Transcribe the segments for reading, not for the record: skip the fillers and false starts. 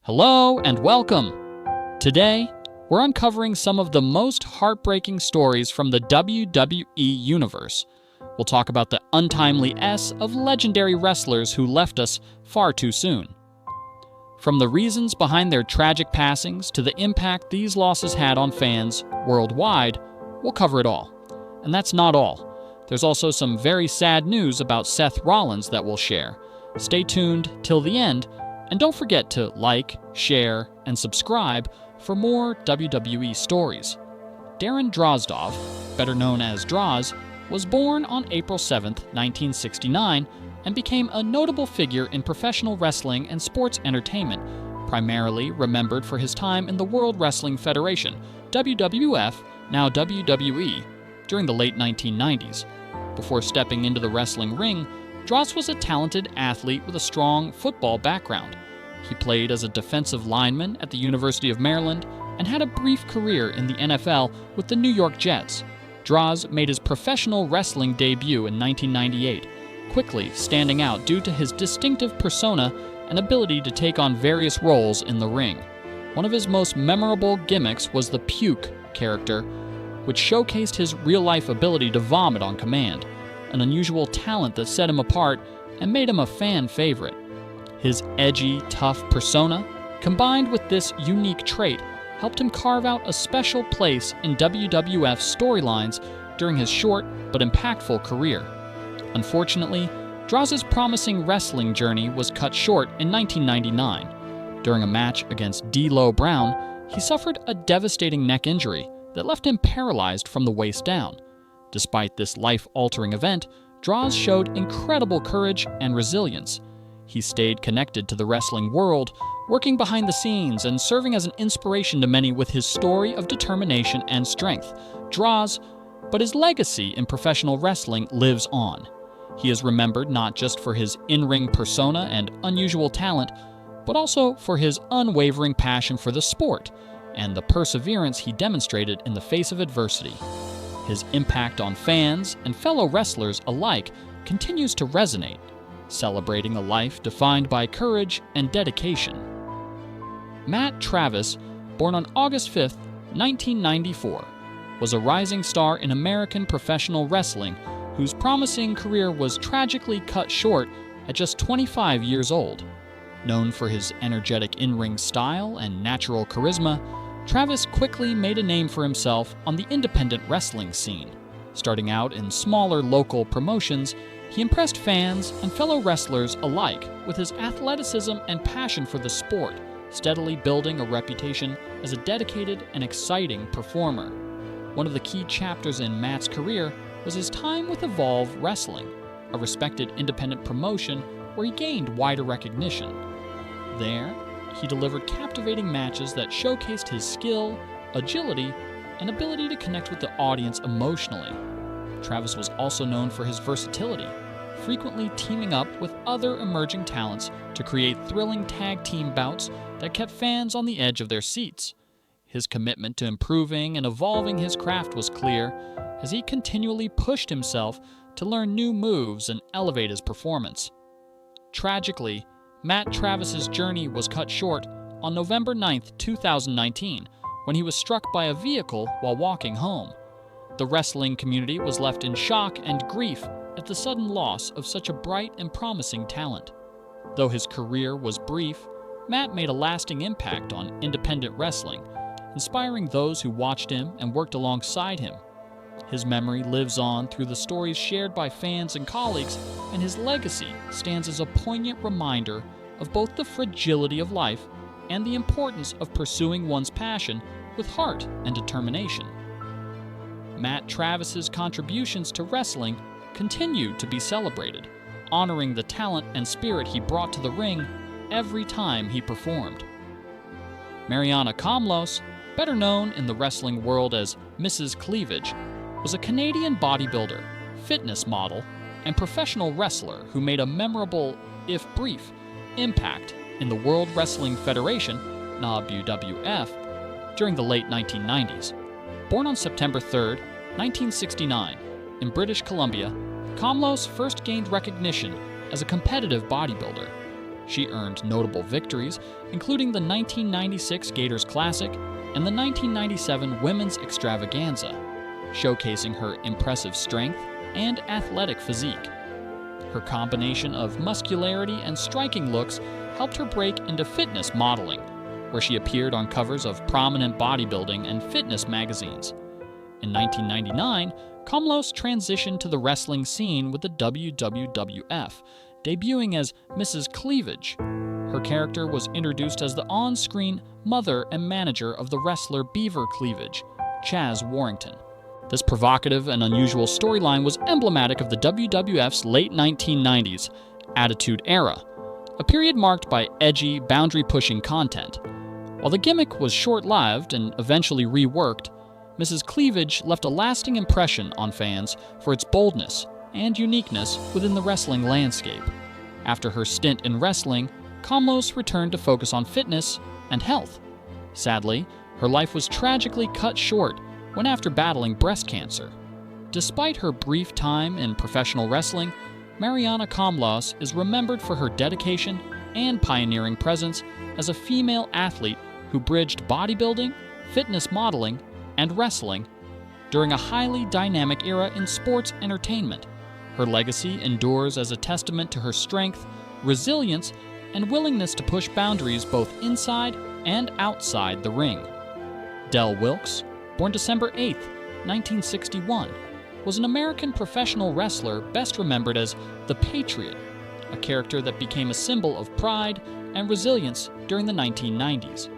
Hello and welcome! Today, we're uncovering some of the most heartbreaking stories from the WWE Universe. We'll talk about the untimely S of legendary wrestlers who left us far too soon. From the reasons behind their tragic passings to the impact these losses had on fans worldwide, we'll cover it all. And that's not all. There's also some very sad news about Seth Rollins that we'll share. Stay tuned till the end, and don't forget to like, share, and subscribe for more WWE stories. Darren Drozdov, better known as Droz, was born on April 7, 1969, and became a notable figure in professional wrestling and sports entertainment, primarily remembered for his time in the World Wrestling Federation, WWF, now WWE, during the late 1990s. Before stepping into the wrestling ring, Droz was a talented athlete with a strong football background. He played as a defensive lineman at the University of Maryland and had a brief career in the NFL with the New York Jets. Droz made his professional wrestling debut in 1998, quickly standing out due to his distinctive persona and ability to take on various roles in the ring. One of his most memorable gimmicks was the puke character, which showcased his real-life ability to vomit on command, an unusual talent that set him apart and made him a fan favorite. His edgy, tough persona, combined with this unique trait, helped him carve out a special place in WWF storylines during his short but impactful career. Unfortunately, Droz's promising wrestling journey was cut short in 1999. During a match against D'Lo Brown, he suffered a devastating neck injury that left him paralyzed from the waist down. Despite this life-altering event, Droz showed incredible courage and resilience. He stayed connected to the wrestling world, working behind the scenes and serving as an inspiration to many with his story of determination and strength. But his legacy in professional wrestling lives on. He is remembered not just for his in-ring persona and unusual talent, but also for his unwavering passion for the sport and the perseverance he demonstrated in the face of adversity. His impact on fans and fellow wrestlers alike continues to resonate, celebrating a life defined by courage and dedication. Matt Travis, born on August 5, 1994, was a rising star in American professional wrestling whose promising career was tragically cut short at just 25 years old. Known for his energetic in-ring style and natural charisma, Travis quickly made a name for himself on the independent wrestling scene. Starting out in smaller local promotions, he impressed fans and fellow wrestlers alike with his athleticism and passion for the sport, steadily building a reputation as a dedicated and exciting performer. One of the key chapters in Matt's career was his time with Evolve Wrestling, a respected independent promotion where he gained wider recognition. There, he delivered captivating matches that showcased his skill, agility, and ability to connect with the audience emotionally. Travis was also known for his versatility, frequently teaming up with other emerging talents to create thrilling tag team bouts that kept fans on the edge of their seats. His commitment to improving and evolving his craft was clear as he continually pushed himself to learn new moves and elevate his performance. Tragically, Matt Travis's journey was cut short on November 9, 2019, when he was struck by a vehicle while walking home. The wrestling community was left in shock and grief at the sudden loss of such a bright and promising talent. Though his career was brief, Matt made a lasting impact on independent wrestling, inspiring those who watched him and worked alongside him. His memory lives on through the stories shared by fans and colleagues, and his legacy stands as a poignant reminder of both the fragility of life and the importance of pursuing one's passion with heart and determination. Matt Travis's contributions to wrestling continue to be celebrated, honoring the talent and spirit he brought to the ring every time he performed. Mariana Kamlos, better known in the wrestling world as Mrs. Cleavage, was a Canadian bodybuilder, fitness model, and professional wrestler who made a memorable, if brief, impact in the World Wrestling Federation, WWF, during the late 1990s. Born on September 3, 1969, in British Columbia, Kamlos first gained recognition as a competitive bodybuilder. She earned notable victories, including the 1996 Gators Classic and the 1997 Women's Extravaganza, showcasing her impressive strength and athletic physique. Her combination of muscularity and striking looks helped her break into fitness modeling, where she appeared on covers of prominent bodybuilding and fitness magazines. In 1999, Komlos transitioned to the wrestling scene with the WWF, debuting as Mrs. Cleavage. Her character was introduced as the on-screen mother and manager of the wrestler Beaver Cleavage, Chaz Warrington. This provocative and unusual storyline was emblematic of the WWF's late 1990s Attitude Era, a period marked by edgy, boundary-pushing content. While the gimmick was short-lived and eventually reworked, Mrs. Cleavage left a lasting impression on fans for its boldness and uniqueness within the wrestling landscape. After her stint in wrestling, Komlos returned to focus on fitness and health. Sadly, her life was tragically cut short when after battling breast cancer. Despite her brief time in professional wrestling, Mariana Komlos is remembered for her dedication and pioneering presence as a female athlete who bridged bodybuilding, fitness modeling, and wrestling during a highly dynamic era in sports entertainment. Her legacy endures as a testament to her strength, resilience, and willingness to push boundaries both inside and outside the ring. Del Wilkes, born December 8, 1961, was an American professional wrestler best remembered as the Patriot, a character that became a symbol of pride and resilience during the 1990s.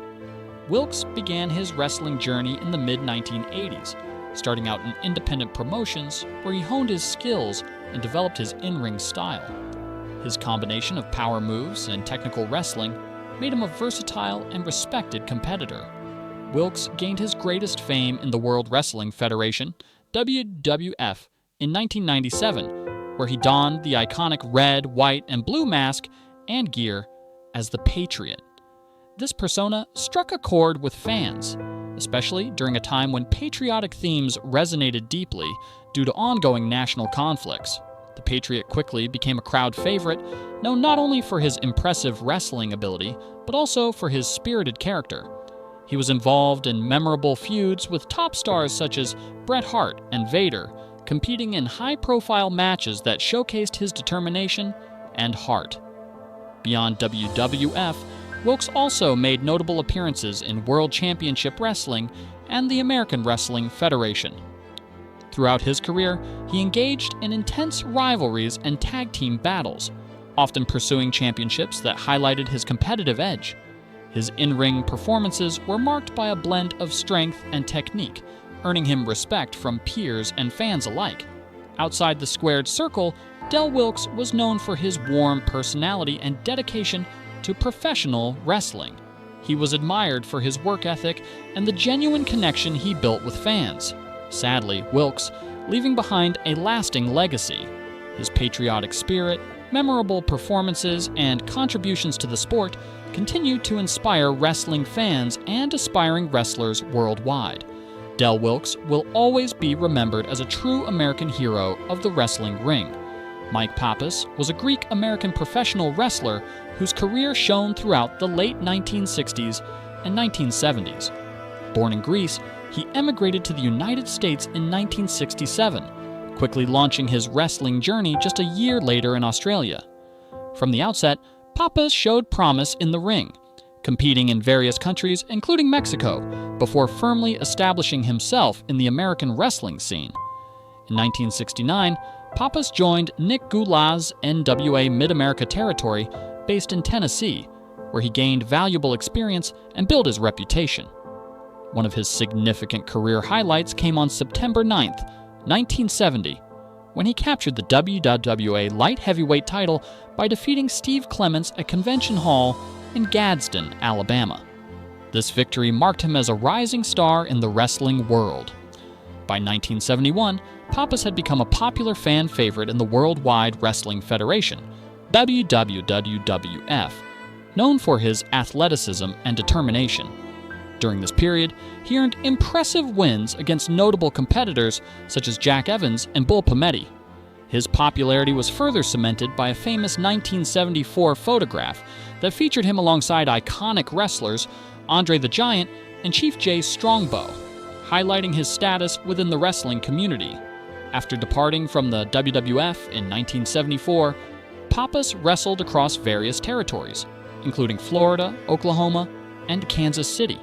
Wilkes began his wrestling journey in the mid-1980s, starting out in independent promotions where he honed his skills and developed his in-ring style. His combination of power moves and technical wrestling made him a versatile and respected competitor. Wilkes gained his greatest fame in the World Wrestling Federation, WWF, in 1997, where he donned the iconic red, white, and blue mask and gear as the Patriot. This persona struck a chord with fans, especially during a time when patriotic themes resonated deeply due to ongoing national conflicts. The Patriot quickly became a crowd favorite, known not only for his impressive wrestling ability, but also for his spirited character. He was involved in memorable feuds with top stars such as Bret Hart and Vader, competing in high-profile matches that showcased his determination and heart. Beyond WWF, Wilkes also made notable appearances in World Championship Wrestling and the American Wrestling Federation. Throughout his career, he engaged in intense rivalries and tag team battles, often pursuing championships that highlighted his competitive edge. His in-ring performances were marked by a blend of strength and technique, earning him respect from peers and fans alike. Outside the squared circle, Del Wilkes was known for his warm personality and dedication to professional wrestling. He was admired for his work ethic and the genuine connection he built with fans. Sadly, Wilkes, leaving behind a lasting legacy. His patriotic spirit, memorable performances, and contributions to the sport continue to inspire wrestling fans and aspiring wrestlers worldwide. Del Wilkes will always be remembered as a true American hero of the wrestling ring. Mike Pappas was a Greek-American professional wrestler whose career shone throughout the late 1960s and 1970s. Born in Greece, he emigrated to the United States in 1967, quickly launching his wrestling journey just a year later in Australia. From the outset, Pappas showed promise in the ring, competing in various countries, including Mexico, before firmly establishing himself in the American wrestling scene. In 1969, Pappas joined Nick Gulaz's NWA Mid-America territory based in Tennessee, where he gained valuable experience and built his reputation. One of his significant career highlights came on September 9, 1970, when he captured the WWA Light Heavyweight title by defeating Steve Clements at Convention Hall in Gadsden, Alabama. This victory marked him as a rising star in the wrestling world. By 1971, Pappas had become a popular fan favorite in the Worldwide Wrestling Federation, WWF, known for his athleticism and determination. During this period, he earned impressive wins against notable competitors such as Jack Evans and Bull Pametti. His popularity was further cemented by a famous 1974 photograph that featured him alongside iconic wrestlers Andre the Giant and Chief Jay Strongbow, highlighting his status within the wrestling community. After departing from the WWF in 1974, Pappas wrestled across various territories, including Florida, Oklahoma, and Kansas City.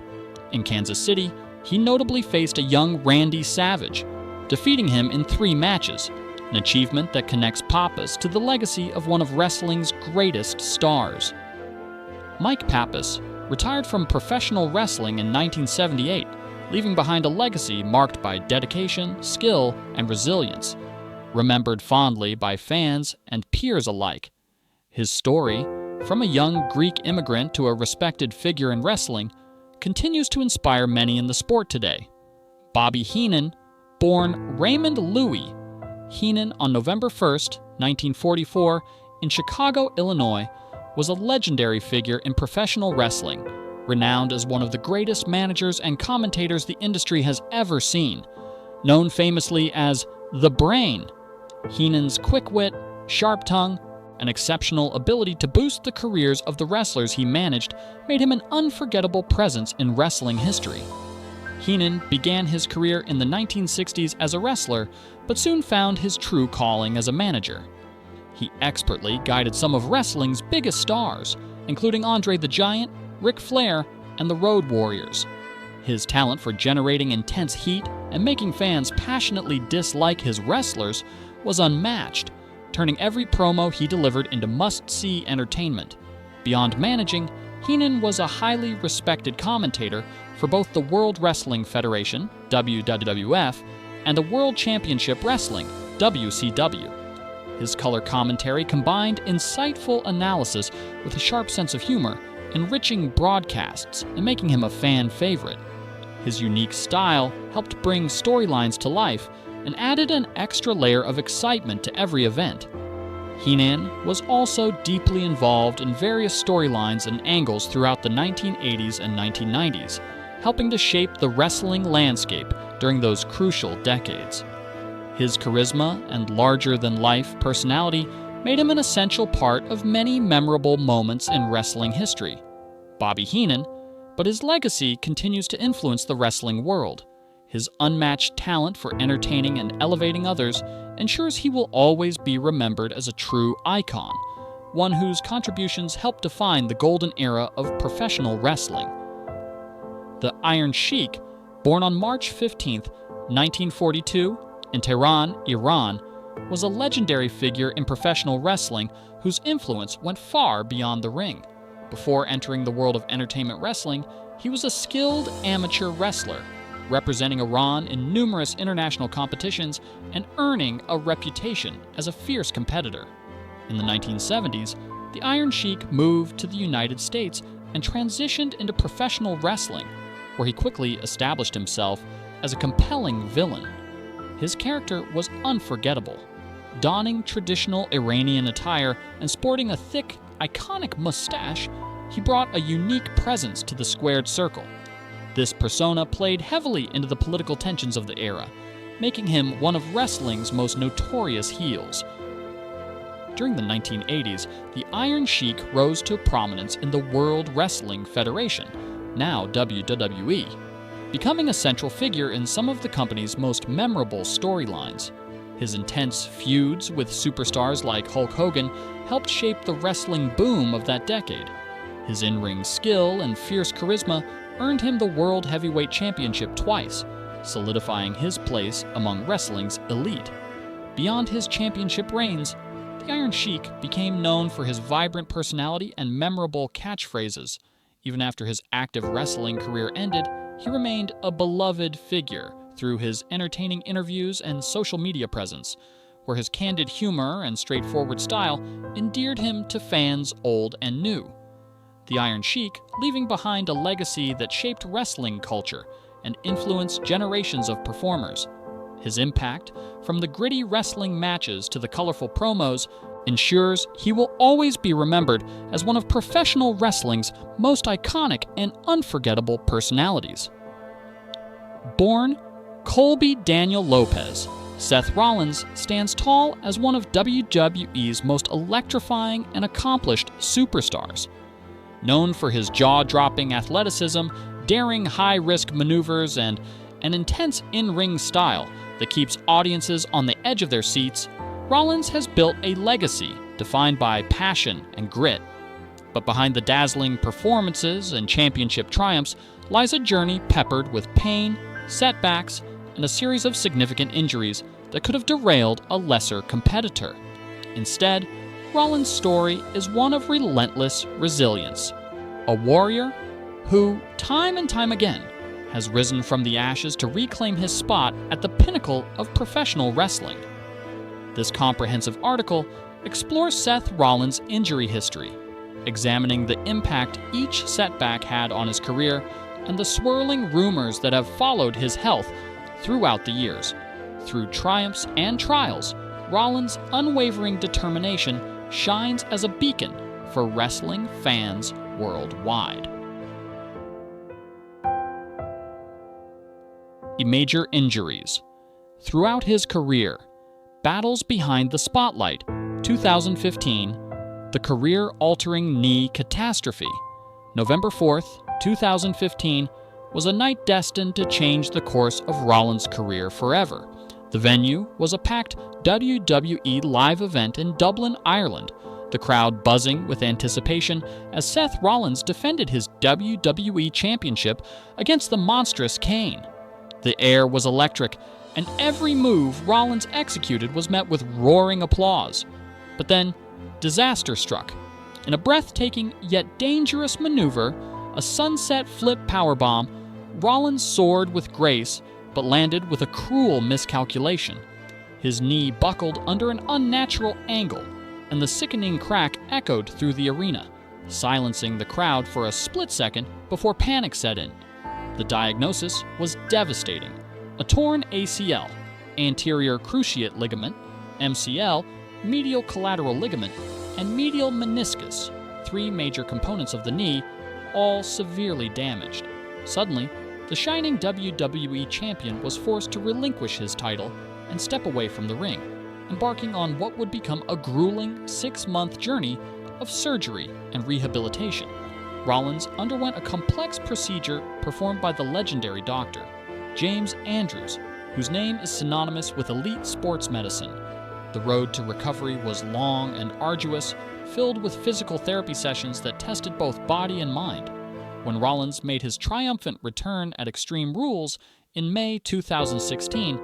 In Kansas City, he notably faced a young Randy Savage, defeating him in 3 matches, an achievement that connects Pappas to the legacy of one of wrestling's greatest stars. Mike Pappas retired from professional wrestling in 1978, leaving behind a legacy marked by dedication, skill, and resilience, remembered fondly by fans and peers alike. His story, from a young Greek immigrant to a respected figure in wrestling, continues to inspire many in the sport today. Bobby Heenan, born Raymond Louis Heenan on November 1, 1944, in Chicago, Illinois, was a legendary figure in professional wrestling, renowned as one of the greatest managers and commentators the industry has ever seen. Known famously as the Brain, Heenan's quick wit, sharp tongue, and exceptional ability to boost the careers of the wrestlers he managed made him an unforgettable presence in wrestling history. Heenan began his career in the 1960s as a wrestler, but soon found his true calling as a manager. He expertly guided some of wrestling's biggest stars, including Andre the Giant, Ric Flair, and the Road Warriors. His talent for generating intense heat and making fans passionately dislike his wrestlers was unmatched, turning every promo he delivered into must-see entertainment. Beyond managing, Heenan was a highly respected commentator for both the World Wrestling Federation, WWF, and the World Championship Wrestling, WCW. His color commentary combined insightful analysis with a sharp sense of humor, enriching broadcasts and making him a fan favorite. His unique style helped bring storylines to life and added an extra layer of excitement to every event. Heenan was also deeply involved in various storylines and angles throughout the 1980s and 1990s, helping to shape the wrestling landscape during those crucial decades. His charisma and larger-than-life personality made him an essential part of many memorable moments in wrestling history. Bobby Heenan, but his legacy continues to influence the wrestling world. His unmatched talent for entertaining and elevating others ensures he will always be remembered as a true icon, one whose contributions helped define the golden era of professional wrestling. The Iron Sheik, born on March 15, 1942, in Tehran, Iran, was a legendary figure in professional wrestling whose influence went far beyond the ring. Before entering the world of entertainment wrestling, he was a skilled amateur wrestler, representing Iran in numerous international competitions and earning a reputation as a fierce competitor. In the 1970s, the Iron Sheik moved to the United States and transitioned into professional wrestling, where he quickly established himself as a compelling villain. His character was unforgettable. Donning traditional Iranian attire and sporting a thick, iconic mustache, he brought a unique presence to the squared circle. This persona played heavily into the political tensions of the era, making him one of wrestling's most notorious heels. During the 1980s, the Iron Sheik rose to prominence in the World Wrestling Federation, now WWE, becoming a central figure in some of the company's most memorable storylines. His intense feuds with superstars like Hulk Hogan helped shape the wrestling boom of that decade. His in-ring skill and fierce charisma earned him the World Heavyweight Championship twice, solidifying his place among wrestling's elite. Beyond his championship reigns, the Iron Sheik became known for his vibrant personality and memorable catchphrases. Even after his active wrestling career ended, he remained a beloved figure through his entertaining interviews and social media presence, where his candid humor and straightforward style endeared him to fans old and new. The Iron Sheik leaving behind a legacy that shaped wrestling culture and influenced generations of performers. His impact, from the gritty wrestling matches to the colorful promos, ensures he will always be remembered as one of professional wrestling's most iconic and unforgettable personalities. Born Colby Daniel Lopez, Seth Rollins stands tall as one of WWE's most electrifying and accomplished superstars. Known for his jaw-dropping athleticism, daring high-risk maneuvers, and an intense in-ring style that keeps audiences on the edge of their seats, Rollins has built a legacy defined by passion and grit. But behind the dazzling performances and championship triumphs lies a journey peppered with pain, setbacks, and a series of significant injuries that could have derailed a lesser competitor. Instead, Rollins' story is one of relentless resilience. A warrior who, time and time again, has risen from the ashes to reclaim his spot at the pinnacle of professional wrestling. This comprehensive article explores Seth Rollins' injury history, examining the impact each setback had on his career and the swirling rumors that have followed his health throughout the years. Through triumphs and trials, Rollins' unwavering determination shines as a beacon for wrestling fans worldwide. Major injuries. Throughout his career, battles behind the spotlight, 2015, the career-altering knee catastrophe. November 4th, 2015, was a night destined to change the course of Rollins' career forever. The venue was a packed WWE live event in Dublin, Ireland, the crowd buzzing with anticipation as Seth Rollins defended his WWE Championship against the monstrous Kane. The air was electric, and every move Rollins executed was met with roaring applause. But then, disaster struck. In a breathtaking yet dangerous maneuver, a sunset flip powerbomb, Rollins soared with grace but landed with a cruel miscalculation. His knee buckled under an unnatural angle, and the sickening crack echoed through the arena, silencing the crowd for a split second before panic set in. The diagnosis was devastating. A torn ACL, anterior cruciate ligament, MCL, medial collateral ligament, and medial meniscus, three major components of the knee, all severely damaged. Suddenly, the shining WWE champion was forced to relinquish his title and step away from the ring, embarking on what would become a grueling 6-month journey of surgery and rehabilitation. Rollins underwent a complex procedure performed by the legendary doctor, James Andrews, whose name is synonymous with elite sports medicine. The road to recovery was long and arduous, filled with physical therapy sessions that tested both body and mind. When Rollins made his triumphant return at Extreme Rules in May 2016,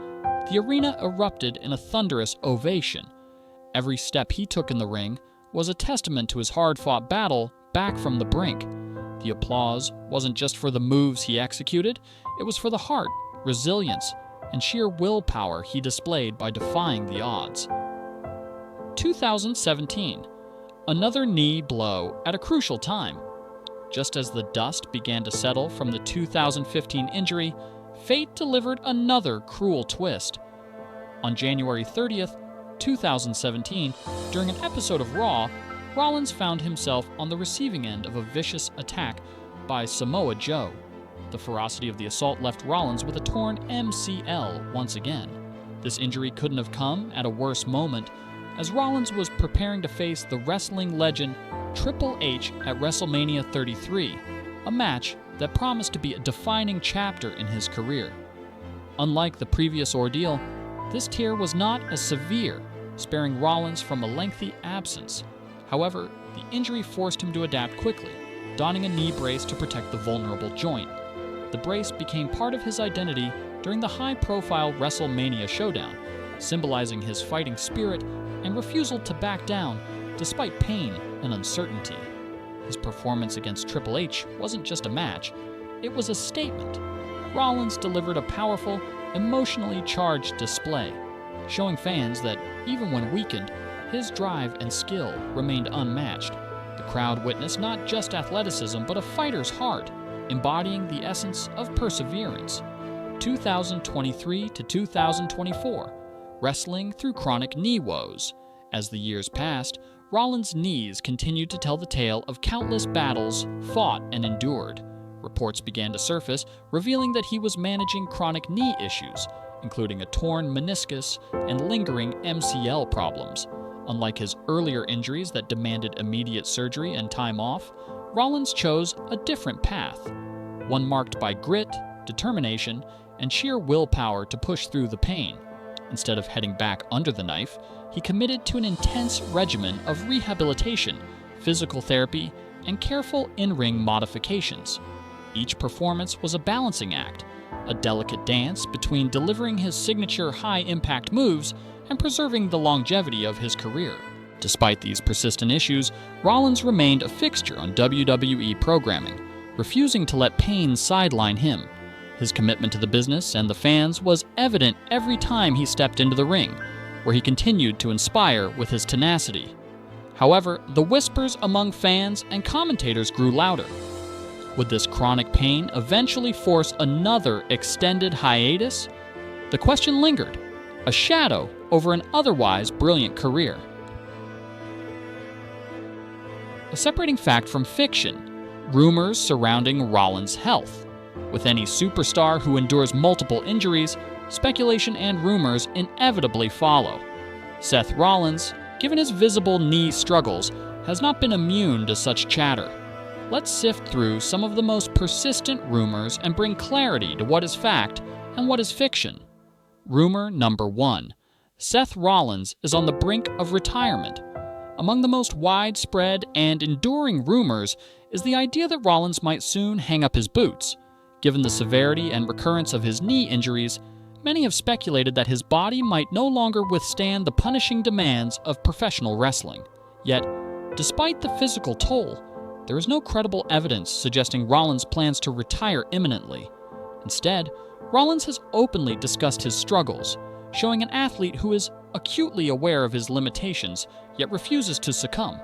the arena erupted in a thunderous ovation. Every step he took in the ring was a testament to his hard-fought battle back from the brink. The applause wasn't just for the moves he executed, it was for the heart, resilience, and sheer willpower he displayed by defying the odds. 2017. Another knee blow at a crucial time. Just as the dust began to settle from the 2015 injury, fate delivered another cruel twist. On January 30th, 2017, during an episode of Raw, Rollins found himself on the receiving end of a vicious attack by Samoa Joe. The ferocity of the assault left Rollins with a torn MCL once again. This injury couldn't have come at a worse moment, as Rollins was preparing to face the wrestling legend Triple H at WrestleMania 33, a match that promised to be a defining chapter in his career. Unlike the previous ordeal, this tear was not as severe, sparing Rollins from a lengthy absence. However, the injury forced him to adapt quickly, donning a knee brace to protect the vulnerable joint. The brace became part of his identity during the high-profile WrestleMania showdown, symbolizing his fighting spirit and refusal to back down despite pain and uncertainty. His performance against Triple H wasn't just a match, it was a statement. Rollins delivered a powerful, emotionally charged display, showing fans that, even when weakened, his drive and skill remained unmatched. The crowd witnessed not just athleticism, but a fighter's heart, embodying the essence of perseverance. 2023 to 2024, wrestling through chronic knee woes. As the years passed, Rollins' knees continued to tell the tale of countless battles fought and endured. Reports began to surface, revealing that he was managing chronic knee issues, including a torn meniscus and lingering MCL problems. Unlike his earlier injuries that demanded immediate surgery and time off, Rollins chose a different path, one marked by grit, determination, and sheer willpower to push through the pain. Instead of heading back under the knife, he committed to an intense regimen of rehabilitation, physical therapy, and careful in-ring modifications. Each performance was a balancing act, a delicate dance between delivering his signature high-impact moves and preserving the longevity of his career. Despite these persistent issues, Rollins remained a fixture on WWE programming, refusing to let pain sideline him. His commitment to the business and the fans was evident every time he stepped into the ring, where he continued to inspire with his tenacity. However, the whispers among fans and commentators grew louder. Would this chronic pain eventually force another extended hiatus? The question lingered, a shadow over an otherwise brilliant career. A separating fact from fiction: rumors surrounding Rollins' health. With any superstar who endures multiple injuries, speculation and rumors inevitably follow. Seth Rollins, given his visible knee struggles, has not been immune to such chatter. Let's sift through some of the most persistent rumors and bring clarity to what is fact and what is fiction. Rumor number 1. Seth Rollins is on the brink of retirement. Among the most widespread and enduring rumors is the idea that Rollins might soon hang up his boots. Given the severity and recurrence of his knee injuries, many have speculated that his body might no longer withstand the punishing demands of professional wrestling. Yet, despite the physical toll, there is no credible evidence suggesting Rollins plans to retire imminently. Instead, Rollins has openly discussed his struggles, showing an athlete who is acutely aware of his limitations yet refuses to succumb.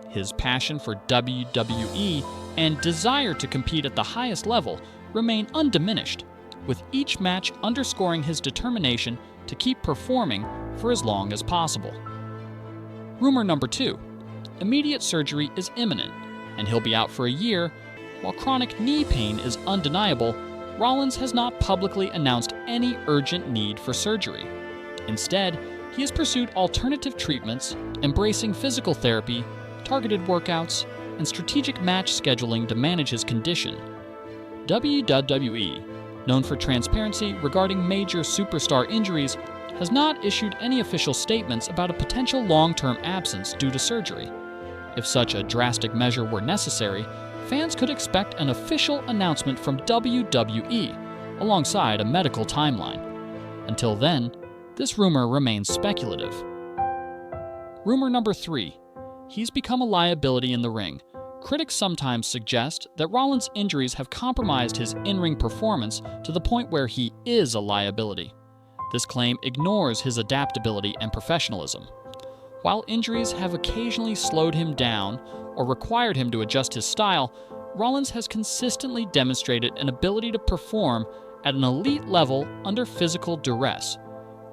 His passion for WWE and desire to compete at the highest level remain undiminished, with each match underscoring his determination to keep performing for as long as possible. Rumor number 2. Immediate surgery is imminent, and he'll be out for a year. While chronic knee pain is undeniable, Rollins has not publicly announced any urgent need for surgery. Instead, he has pursued alternative treatments, embracing physical therapy, targeted workouts, and strategic match scheduling to manage his condition. WWE, known for transparency regarding major superstar injuries, has not issued any official statements about a potential long-term absence due to surgery. If such a drastic measure were necessary, fans could expect an official announcement from WWE, alongside a medical timeline. Until then, this rumor remains speculative. Rumor number 3. He's become a liability in the ring. Critics sometimes suggest that Rollins' injuries have compromised his in-ring performance to the point where he is a liability. This claim ignores his adaptability and professionalism. While injuries have occasionally slowed him down or required him to adjust his style, Rollins has consistently demonstrated an ability to perform at an elite level under physical duress.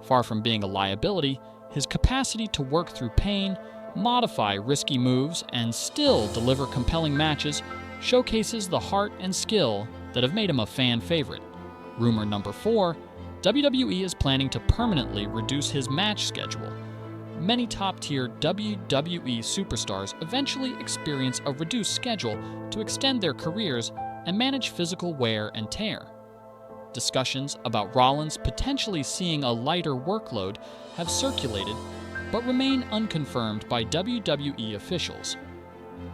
Far from being a liability, his capacity to work through pain, modify risky moves, and still deliver compelling matches showcases the heart and skill that have made him a fan favorite. Rumor number 4, WWE is planning to permanently reduce his match schedule. Many top-tier WWE superstars eventually experience a reduced schedule to extend their careers and manage physical wear and tear. Discussions about Rollins potentially seeing a lighter workload have circulated, but remain unconfirmed by WWE officials.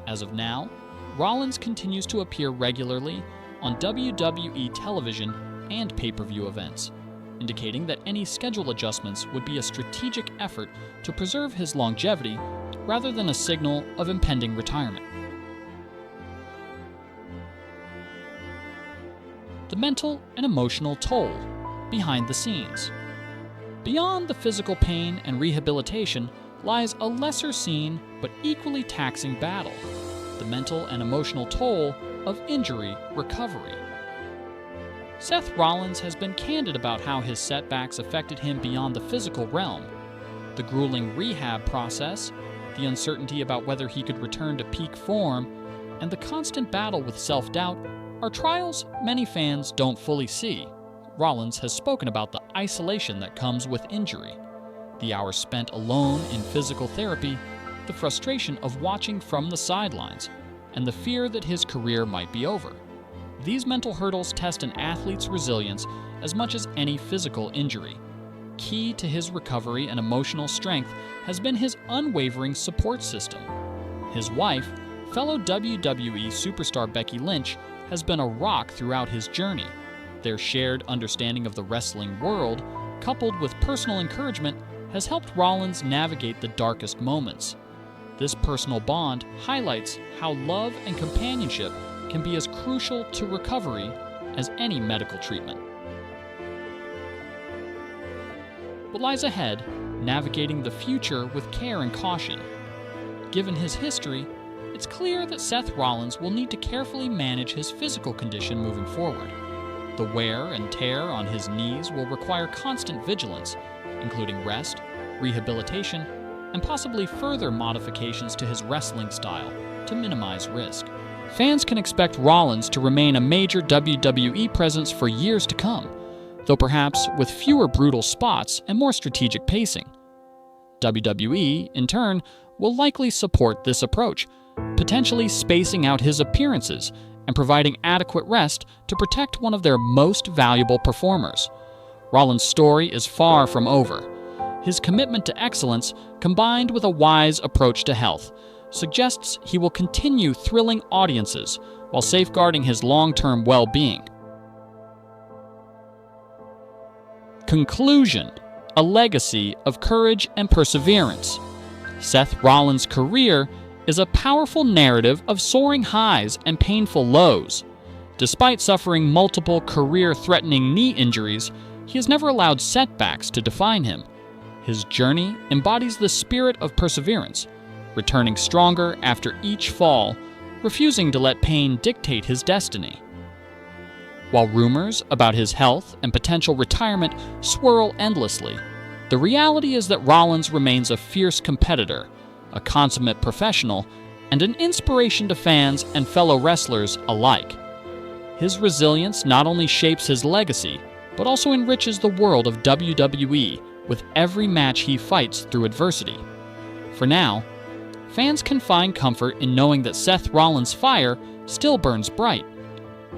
As of now, Rollins continues to appear regularly on WWE television and pay-per-view events, indicating that any schedule adjustments would be a strategic effort to preserve his longevity rather than a signal of impending retirement. The mental and emotional toll behind the scenes. Beyond the physical pain and rehabilitation lies a lesser-seen but equally taxing battle: the mental and emotional toll of injury recovery. Seth Rollins has been candid about how his setbacks affected him beyond the physical realm. The grueling rehab process, the uncertainty about whether he could return to peak form, and the constant battle with self-doubt are trials many fans don't fully see. Rollins has spoken about the isolation that comes with injury, the hours spent alone in physical therapy, the frustration of watching from the sidelines, and the fear that his career might be over. These mental hurdles test an athlete's resilience as much as any physical injury. Key to his recovery and emotional strength has been his unwavering support system. His wife, fellow WWE superstar Becky Lynch, has been a rock throughout his journey. Their shared understanding of the wrestling world, coupled with personal encouragement, has helped Rollins navigate the darkest moments. This personal bond highlights how love and companionship can be as crucial to recovery as any medical treatment. What lies ahead, navigating the future with care and caution. Given his history, it's clear that Seth Rollins will need to carefully manage his physical condition moving forward. The wear and tear on his knees will require constant vigilance, including rest, rehabilitation, and possibly further modifications to his wrestling style to minimize risk. Fans can expect Rollins to remain a major WWE presence for years to come, though perhaps with fewer brutal spots and more strategic pacing. WWE, in turn, will likely support this approach, potentially spacing out his appearances and providing adequate rest to protect one of their most valuable performers. Rollins' story is far from over. His commitment to excellence, combined with a wise approach to health, suggests he will continue thrilling audiences while safeguarding his long-term well-being. Conclusion: a legacy of courage and perseverance. Seth Rollins' career is a powerful narrative of soaring highs and painful lows. Despite suffering multiple career-threatening knee injuries, he has never allowed setbacks to define him. His journey embodies the spirit of perseverance, returning stronger after each fall, refusing to let pain dictate his destiny. While rumors about his health and potential retirement swirl endlessly, the reality is that Rollins remains a fierce competitor, a consummate professional, and an inspiration to fans and fellow wrestlers alike. His resilience not only shapes his legacy, but also enriches the world of WWE with every match he fights through adversity. For now, fans can find comfort in knowing that Seth Rollins' fire still burns bright.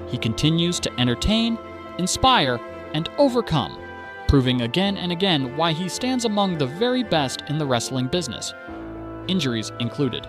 He continues to entertain, inspire, and overcome, proving again and again why he stands among the very best in the wrestling business, injuries included.